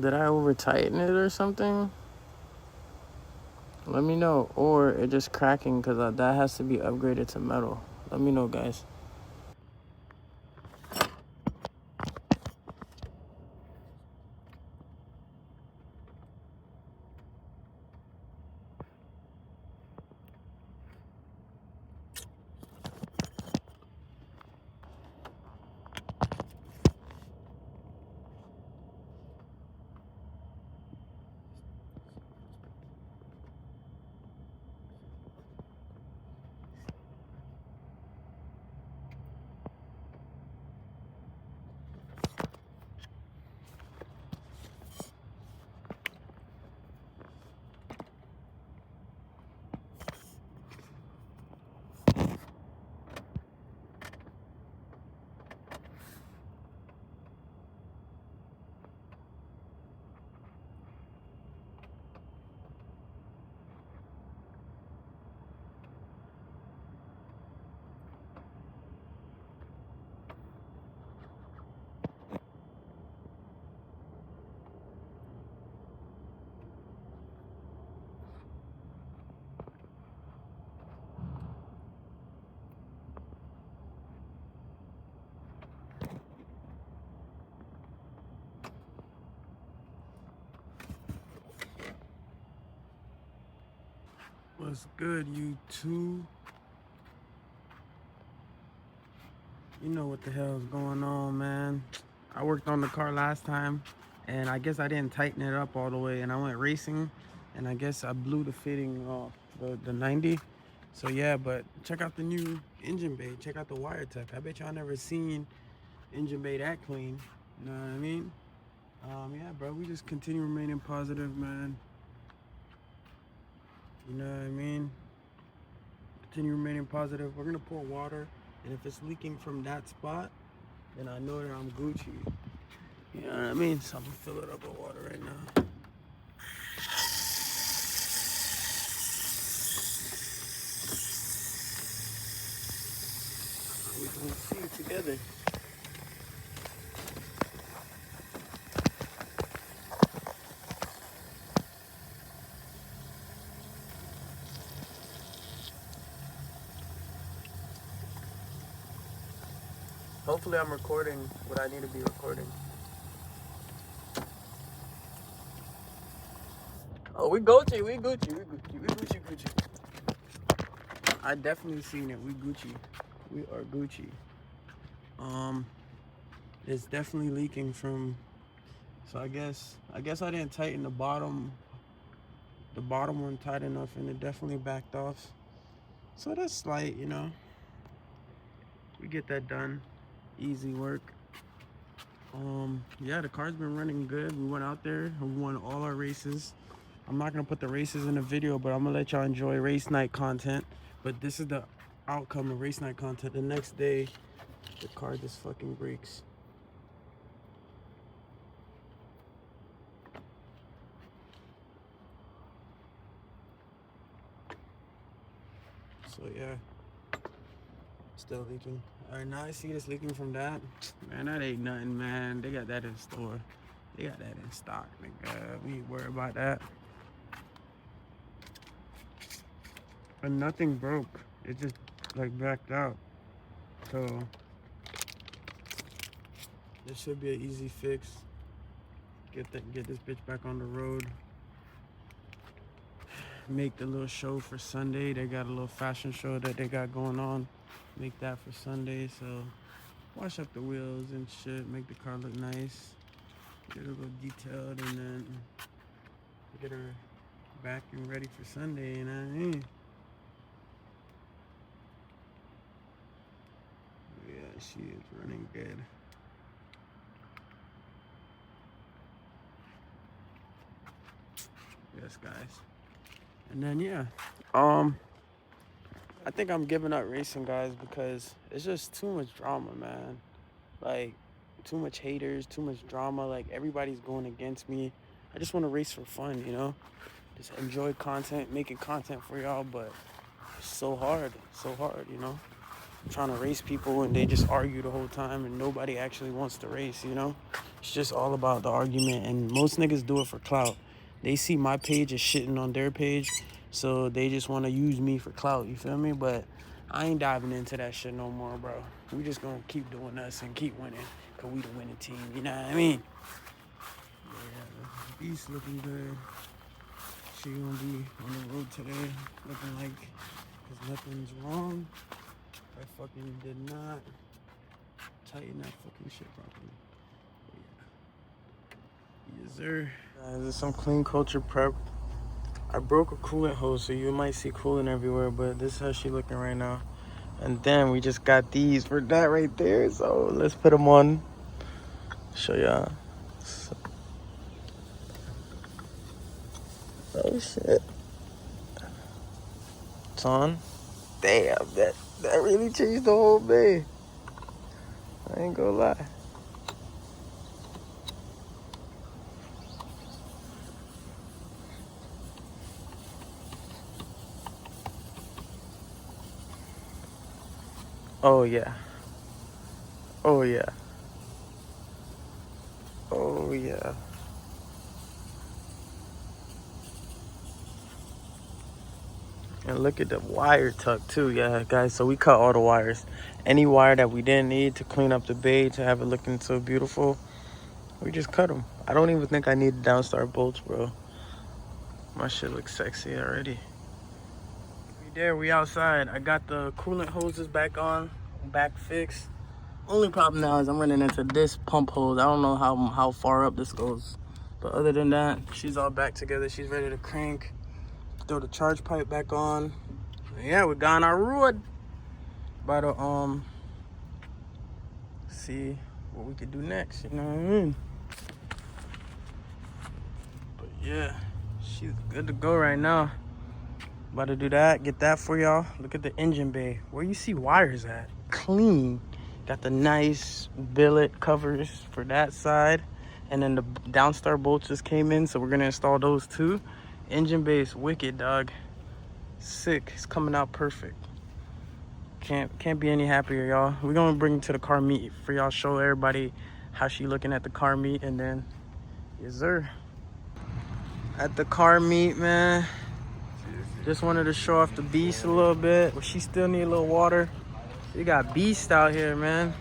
Did I over tighten it or something? Let me know. Or it just cracking because that has to be upgraded to metal. Let me know, guys. What's good, YouTube? You know what the hell is going on, man. I worked on the car last time, and I guess I didn't tighten it up all the way, and I went racing, and I guess I blew the fitting off the 90. So yeah, but check out the new engine bay. Check out the wire tech. I bet y'all never seen engine bay that clean. You know what I mean? Yeah, bro, we just continue remaining positive, man. You know what I mean? Continue remaining positive. We're gonna pour water, and if it's leaking from that spot, then I know that I'm Gucci. You know what I mean? So I'm gonna fill it up with water right now. We can see it together. Hopefully I'm recording what I need to be recording. Oh, we Gucci, we Gucci, we Gucci, we Gucci, Gucci. I definitely seen it. We Gucci. We are Gucci. It's definitely leaking from. So I guess I didn't tighten the bottom one tight enough, and it definitely backed off. So that's slight, you know. We get that done. Easy work. Yeah, the car's been running good. We went out there and we won all our races. I'm not gonna put the races in the video, but I'm gonna let y'all enjoy race night content. But this is the outcome of race night content. The next day, the car just fucking breaks. So yeah, still leaking. All right, now I see this leaking from that. Man, that ain't nothing, man. They got that in store. They got that in stock, nigga. We ain't worried about that. And nothing broke. It just like backed out. So this should be an easy fix. Get this bitch back on the road. Make the little show for Sunday. They got a little fashion show that they got going on. Make that for Sunday. So wash up the wheels and shit. Make the car look nice. Get it a little detailed, and then get her back and ready for Sunday. You know what I mean? Yeah, she is running good. Yes, guys. And then yeah, I think I'm giving up racing, guys, because it's just too much drama, man. Like, too much haters, too much drama. Like, everybody's going against me. I just want to race for fun, you know? Just enjoy content, making content for y'all, but it's so hard, you know? trying to race people and they just argue the whole time and nobody actually wants to race, you know? It's just all about the argument, and most niggas do it for clout. They see my page as shitting on their page, so they just want to use me for clout, you feel me? But I ain't diving into that shit no more, bro. We just gonna keep doing us and keep winning, cause we the winning team, you know what I mean? Yeah, Beast looking good. She gonna be on the road today, looking like cause nothing's wrong. I fucking did not tighten that fucking shit properly. But yeah. Yes, sir. This is some clean culture prep. I broke a coolant hose, so you might see coolant everywhere, but this is how she looking right now. And then we just got these for that right there, so let's put them on. Show y'all. Oh shit. It's on. Damn, that really changed the whole bay. I ain't gonna lie. Oh yeah. Oh yeah. Oh yeah. And look at the wire tuck too, yeah, guys. So we cut all the wires. Any wire that we didn't need to clean up the bay to have it looking so beautiful, we just cut them. I don't even think I need downstar bolts, bro. My shit looks sexy already. We there, we outside. I got the coolant hoses back on, back fixed. Only problem now is I'm running into this pump hose. I don't know how far up this goes. But other than that, she's all back together. She's ready to crank. Throw the charge pipe back on. Yeah, we got on our road. About to see what we could do next, you know what I mean? But yeah, she's good to go right now. About to do that, get that for y'all. Look at the engine bay. Where you see wires at? Clean. Got the nice billet covers for that side. And then the downstar bolts just came in, so we're gonna install those too. Engine bay is wicked, dog. Sick. It's coming out perfect. Can't be any happier, y'all. We're gonna bring it to the car meet for y'all, show everybody how she looking at the car meet, and then yes sir. At the car meet, man. Just wanted to show off the Beast a little bit. But she still need a little water. We got Beast out here, man.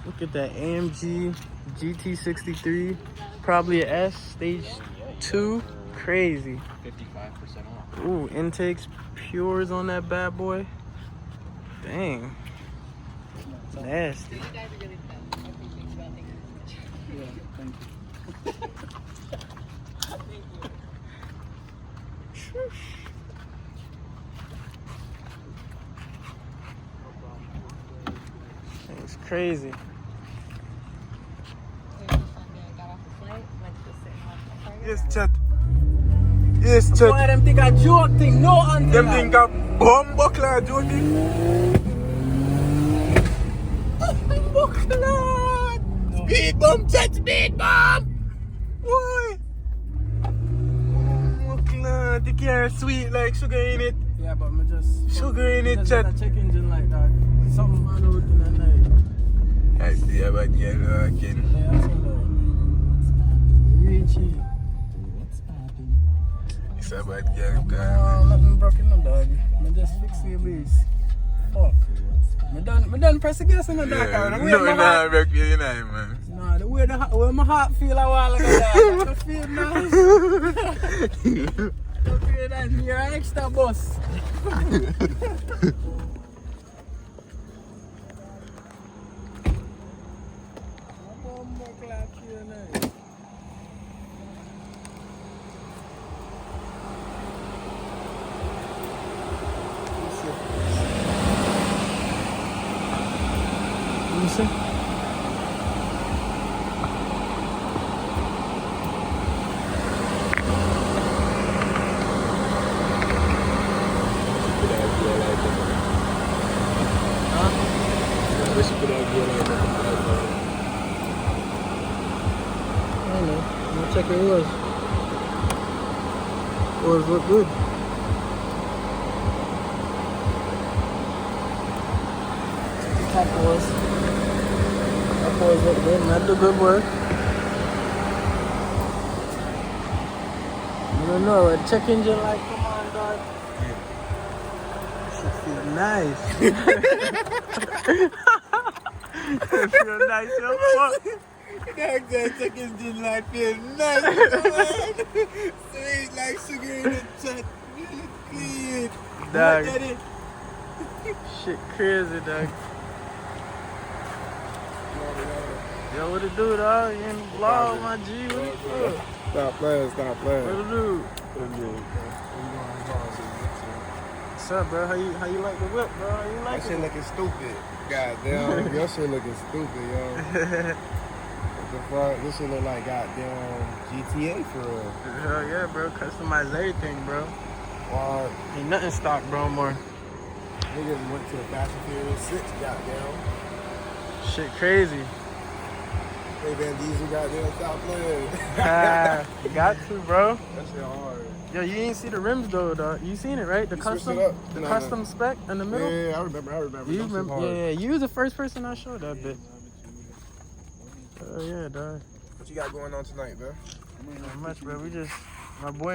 Look at that AMG GT63. Probably a S, stage 2. Crazy. 55% off. Ooh, intakes pures on that bad boy. Dang. Nasty. You guys are really fun. I appreciate you all. Thank you so much. Yeah, thank you. Thank you. It's crazy. Yes, chat. Yes, chat. Boy, them think a joke thing, no hunting. Them think a bumbuckler joke thing. Bumbuckler. Speed bump, chat, speed bump. Boy. Bumbuckler. The car sweet like sugar in it. Yeah, but me just Sugar in it, chat. a check engine like that. Something man out in the night. I see about you again. Yeah, that's all. Richie. What's happening? It's about you, guy. No, nothing broken, no dog. Me just fix the base. Fuck. Me done press the gas in the dark. Yeah, no, nah, wreck you, man. Nah, the way my heart feel a while ago, dog. I feel nice. Don't feel that. You're an extra boss. Check your oars. Oars look good. boys. Our boys look good, man. Do good work. You don't know, a check engine light, come on, dog. Shit feel nice. It feel nice, yo. Fuck. That check engine light feel nice, man. Sweet like sugar in the chat. Clean. Dog. Look at it. Shit crazy, dog. Yo, what it do, dog? You in the vlog, my G? What it do? Stop playing, stop What playing. it do? What's up, bro? How you like the whip, bro? How you That like shit it? looking stupid. Goddamn, your shit looking stupid, yo. What the fuck? This shit look like goddamn GTA for real. Hell yeah, bro. Customize everything, bro. Ain't nothing stock, bro, more. Niggas went to the Battlefield 6, goddamn. Shit crazy. Hey, Van Diesel, goddamn, stop playing. You got to, bro. That shit hard. Yo, you ain't see the rims though, dog. You seen it, right? The You switched custom, it up. the No, custom spec in the middle. Yeah, I remember. You That shit remember? hard. Yeah, you was the first person I showed that bit. Oh yeah, dog. What you got going on tonight, bro? Not much, bro. We just, my boy.